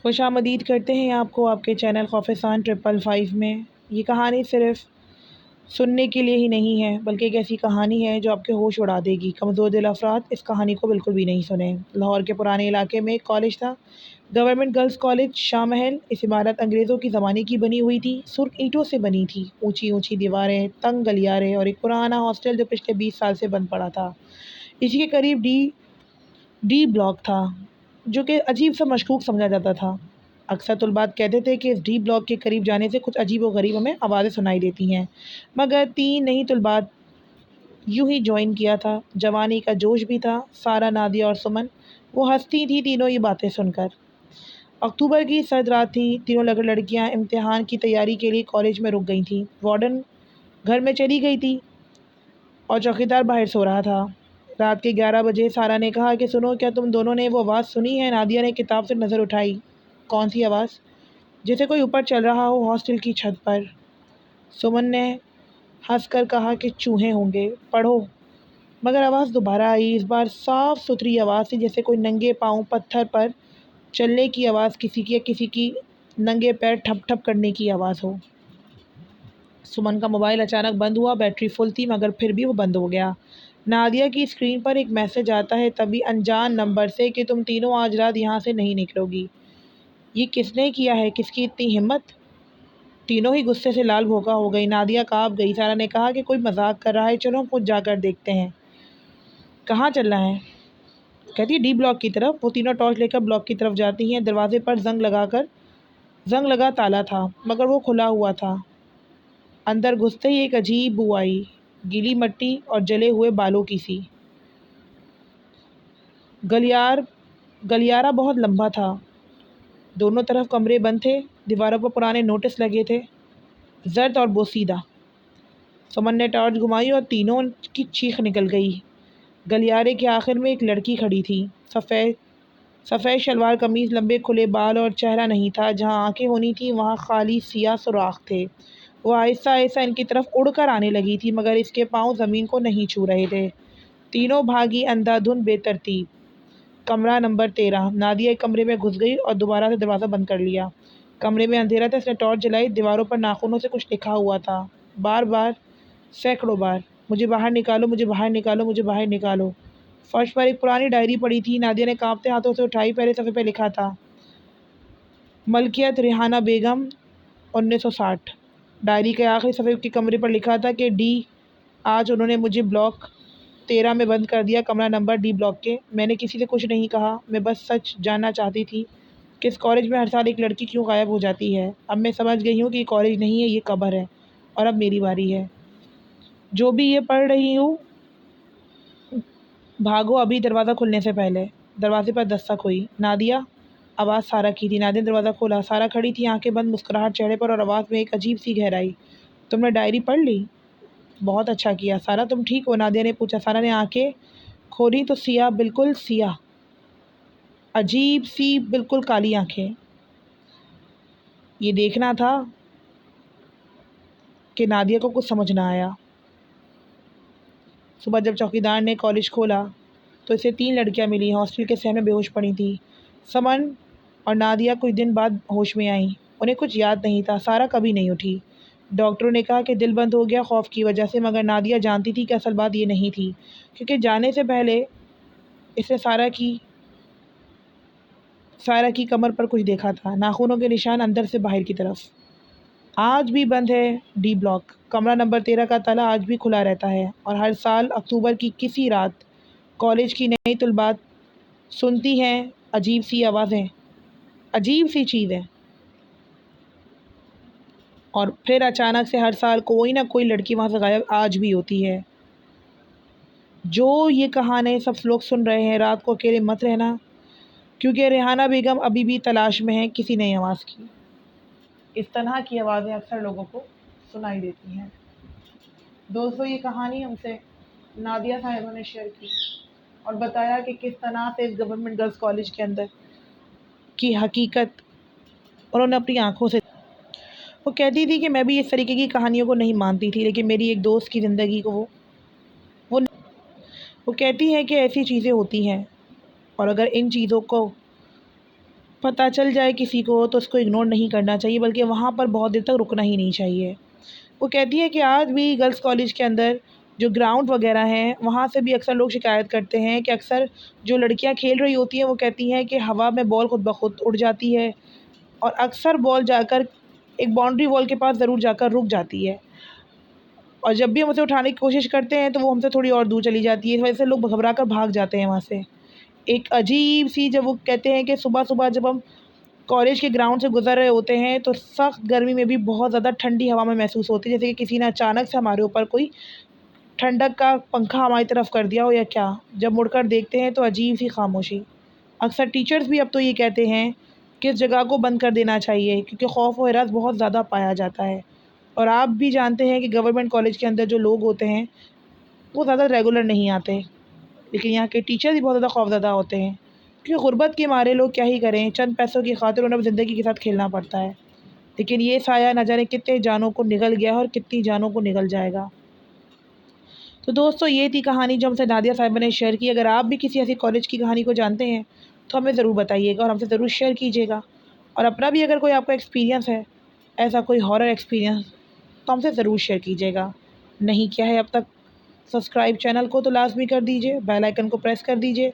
خوش آمدید کرتے ہیں آپ کو آپ کے چینل خوفسان 555 میں۔ یہ کہانی صرف سننے کے لیے ہی نہیں ہے بلکہ ایک ایسی کہانی ہے جو آپ کے ہوش اڑا دے گی۔ کمزور دل افراد اس کہانی کو بالکل بھی نہیں سنیں۔ لاہور کے پرانے علاقے میں ایک کالج تھا، گورنمنٹ گرلز کالج شاہ محل۔ اس عمارت انگریزوں کی زمانے کی بنی ہوئی تھی، سرخ اینٹوں سے بنی تھی، اونچی اونچی دیواریں، تنگ گلیارے اور ایک پرانا ہاسٹل جو پچھلے 20 سال سے بند پڑا تھا۔ اسی کے قریب ڈی بلاک تھا جو کہ عجیب سا مشکوک سمجھا جاتا تھا۔ اکثر طلباء کہتے تھے کہ اس ڈی بلاک کے قریب جانے سے کچھ عجیب و غریب ہمیں آوازیں سنائی دیتی ہیں، مگر 3 نہیں طلباء یوں ہی جوائن کیا تھا۔ جوانی کا جوش بھی تھا۔ سارا، نادیہ اور سمن وہ ہنستی تھی تینوں یہ باتیں سن کر۔ اکتوبر کی سرد رات تھی، تینوں لڑکیاں امتحان کی تیاری کے لیے کالج میں رک گئی تھیں۔ وارڈن گھر میں چلی گئی تھی اور چوکیدار باہر سو رہا تھا۔ رات کے 11 بجے سارا نے کہا کہ سنو، کیا تم دونوں نے وہ آواز سنی ہے؟ نادیہ نے کتاب سے نظر اٹھائی۔ کون سی آواز؟ جیسے کوئی اوپر چل رہا ہو ہاسٹل کی چھت پر۔ سمن نے ہنس کر کہا کہ چوہے ہوں گے، پڑھو۔ مگر آواز دوبارہ آئی، اس بار صاف ستھری آواز تھی، جیسے کوئی ننگے پاؤں پتھر پر چلنے کی آواز، کسی کی ننگے پیر ٹھپ ٹھپ کرنے کی آواز ہو۔ سمن کا موبائل اچانک بند ہوا، بیٹری فل تھی مگر پھر بھی وہ بند ہو گیا۔ نادیہ کی اسکرین پر ایک میسج آتا ہے تبھی انجان نمبر سے کہ تم تینوں آج رات یہاں سے نہیں نکلو گی۔ یہ کس نے کیا ہے؟ کس کی اتنی ہمت؟ تینوں ہی غصے سے لال بھوکا ہو گئی۔ نادیہ کانپ گئی۔ سارا نے کہا کہ کوئی مذاق کر رہا ہے، چلو ہم خود جا کر دیکھتے ہیں۔ کہاں چلنا ہے؟ کہتی ہے ڈی بلاک کی طرف۔ وہ تینوں ٹارچ لے کر بلاک کی طرف جاتی ہیں۔ دروازے پر زنگ لگا تالا تھا مگر وہ کھلا ہوا تھا۔ اندر گھستے ہی ایک عجیب بو آئی، گیلی مٹی اور جلے ہوئے بالوں کی سی۔ گلیارہ بہت لمبا تھا، دونوں طرف کمرے بند تھے، دیواروں پر پرانے نوٹس لگے تھے، زرد اور بوسیدہ۔ سمن نے ٹارچ گھمائی اور تینوں کی چیخ نکل گئی۔ گلیارے کے آخر میں ایک لڑکی کھڑی تھی، سفید شلوار قمیض، لمبے کھلے بال اور چہرہ نہیں تھا۔ جہاں آنکھیں ہونی تھیں وہاں خالی سیاہ سوراخ تھے۔ وہ آہستہ آہستہ ان کی طرف اڑ کر آنے لگی تھی مگر اس کے پاؤں زمین کو نہیں چھو رہے تھے۔ تینوں بھاگی اندھا دھند بے ترتیب۔ کمرہ نمبر 13۔ نادیہ ایک کمرے میں گھس گئی اور دوبارہ سے دروازہ بند کر لیا۔ کمرے میں اندھیرا تھا، اس نے ٹارچ جلائی۔ دیواروں پر ناخنوں سے کچھ لکھا ہوا تھا، بار بار، سینکڑوں بار، مجھے باہر نکالو، مجھے باہر نکالو، مجھے باہر نکالو۔ فرش پر ایک پرانی ڈائری پڑی تھی، نادیہ نے کانپتے ہاتھوں سے اٹھائی۔ پہلے صفحے پہ لکھا تھا ملکیت ریحانہ بیگم 1960۔ ڈائری کے آخری صفحے کے کمرے پر لکھا تھا کہ ڈی، آج انہوں نے مجھے بلاک 13 میں بند کر دیا، کمرہ نمبر ڈی بلاک کے۔ میں نے کسی سے کچھ نہیں کہا، میں بس سچ جاننا چاہتی تھی کہ اس کالج میں ہر سال ایک لڑکی کیوں غائب ہو جاتی ہے۔ اب میں سمجھ گئی ہوں کہ یہ کالج نہیں ہے، یہ قبر ہے، اور اب میری باری ہے۔ جو بھی یہ پڑھ رہی ہوں، بھاگو ابھی دروازہ کھلنے سے پہلے۔ دروازے پر دستک ہوئی۔ نادیہ، آواز سارا کی تھی۔ نادیہ نے دروازہ کھولا۔ سارا کھڑی تھی، آنکھیں بند، مسکراہٹ چہرے پر اور آواز میں ایک عجیب سی گہرائی۔ تم نے ڈائری پڑھ لی؟ بہت اچھا کیا۔ سارا تم ٹھیک ہو؟ نادیہ نے پوچھا۔ سارا نے آنکھیں کھولی تو سیاہ، بالکل سیاہ، عجیب سی بالکل کالی آنکھیں۔ یہ دیکھنا تھا کہ نادیہ کو کچھ سمجھ نہ آیا۔ صبح جب چوکیدار نے کالج کھولا تو اسے 3 لڑکیاں ملی، ہاسٹل کے صحن میں بے ہوش پڑی تھیں۔ سمن اور نادیہ کچھ دن بعد ہوش میں آئیں۔ انہیں کچھ یاد نہیں تھا۔ سارا کبھی نہیں اٹھی۔ ڈاکٹروں نے کہا کہ دل بند ہو گیا خوف کی وجہ سے، مگر نادیہ جانتی تھی کہ اصل بات یہ نہیں تھی، کیونکہ جانے سے پہلے اس نے سارا کی کمر پر کچھ دیکھا تھا، ناخنوں کے نشان اندر سے باہر کی طرف۔ آج بھی بند ہے ڈی بلاک۔ کمرہ نمبر 13 کا تالا آج بھی کھلا رہتا ہے اور ہر سال اکتوبر کی کسی رات کالج کی نئی طلباء سنتی ہیں عجیب سی آوازیں، عجیب سی چیزیں، اور پھر اچانک سے ہر سال کوئی نہ کوئی لڑکی وہاں سے غائب آج بھی ہوتی ہے۔ جو یہ کہانی سب لوگ سن رہے ہیں، رات کو اکیلے مت رہنا، کیونکہ ریحانہ بیگم ابھی بھی تلاش میں ہے کسی نئی آواز کی۔ اس طرح کی آوازیں اکثر لوگوں کو سنائی دیتی ہیں۔ دوستو، یہ کہانی ہم سے نادیہ صاحبہ نے شیئر کی اور بتایا کہ کس طرح سے اس گورنمنٹ گرلز کالج کے اندر کی حقیقت انہوں نے اپنی آنکھوں سے۔ وہ کہتی تھی کہ میں بھی اس طریقے کی کہانیوں کو نہیں مانتی تھی، لیکن میری ایک دوست کی زندگی کو وہ کہتی ہے کہ ایسی چیزیں ہوتی ہیں، اور اگر ان چیزوں کو پتہ چل جائے کسی کو تو اس کو اگنور نہیں کرنا چاہیے، بلکہ وہاں پر بہت دیر تک رکنا ہی نہیں چاہیے۔ وہ کہتی ہے کہ آج بھی گرلس کالج کے اندر جو گراؤنڈ وغیرہ ہیں وہاں سے بھی اکثر لوگ شکایت کرتے ہیں کہ اکثر جو لڑکیاں کھیل رہی ہوتی ہیں وہ کہتی ہیں کہ ہوا میں بال خود بخود اڑ جاتی ہے، اور اکثر بال جا کر ایک باؤنڈری وال کے پاس ضرور جا کر رک جاتی ہے، اور جب بھی ہم اسے اٹھانے کی کوشش کرتے ہیں تو وہ ہم سے تھوڑی اور دور چلی جاتی ہے، اس وجہ سے لوگ گھبرا کر بھاگ جاتے ہیں وہاں سے۔ ایک عجیب سی، جب وہ کہتے ہیں کہ صبح صبح جب ہم کالج کے گراؤنڈ سے گزر رہے ہوتے ہیں تو سخت گرمی میں بھی بہت زیادہ ٹھنڈی ہوا میں محسوس ہوتی ہے، جیسے کہ کسی نے اچانک سے ہمارے اوپر کوئی ٹھنڈک کا پنکھا ہماری طرف کر دیا ہو یا کیا۔ جب مڑ کر دیکھتے ہیں تو عجیب سی خاموشی۔ اکثر ٹیچرز بھی اب تو یہ کہتے ہیں کہ اس جگہ کو بند کر دینا چاہیے، کیونکہ خوف و ہراس بہت زیادہ پایا جاتا ہے، اور آپ بھی جانتے ہیں کہ گورنمنٹ کالج کے اندر جو لوگ ہوتے ہیں وہ زیادہ ریگولر نہیں آتے، لیکن یہاں کے ٹیچرز بھی بہت زیادہ خوفزدہ ہوتے ہیں، کیونکہ غربت کے مارے لوگ کیا ہی کریں، چند پیسوں کی خاطر انہیں زندگی کے ساتھ کھیلنا پڑتا ہے، لیکن یہ سایہ نہ جانے کتنے جانوں کو نگل گیا ہے اور کتنی جانوں کو نگل جائے گا۔ تو دوستو، یہ تھی کہانی جو ہم سے نادیہ صاحبہ نے شیئر کی۔ اگر آپ بھی کسی ایسی کالج کی کہانی کو جانتے ہیں تو ہمیں ضرور بتائیے گا اور ہم سے ضرور شیئر کیجیے گا، اور اپنا بھی اگر کوئی آپ کا ایکسپیرینس ہے، ایسا کوئی ہارر ایکسپیرینس، تو ہم سے ضرور شیئر کیجیے گا۔ نہیں کیا ہے اب تک سبسکرائب چینل کو تو لازمی کر دیجیے، بیل آئیکن کو پریس کر دیجیے،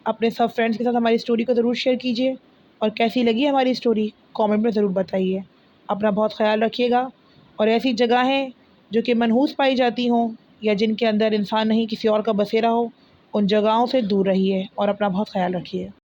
اپنے سب فرینڈس کے ساتھ ہماری اسٹوری کو ضرور شیئر کیجیے، اور کیسی لگی ہماری اسٹوری کامنٹ میں ضرور بتائیے۔ اپنا بہت خیال رکھیے گا، اور ایسی جگہیں جو کہ منحوس پائی جاتی ہوں یا جن کے اندر انسان نہیں کسی اور کا بسیرا ہو، ان جگہوں سے دور رہیے اور اپنا بہت خیال رکھیے۔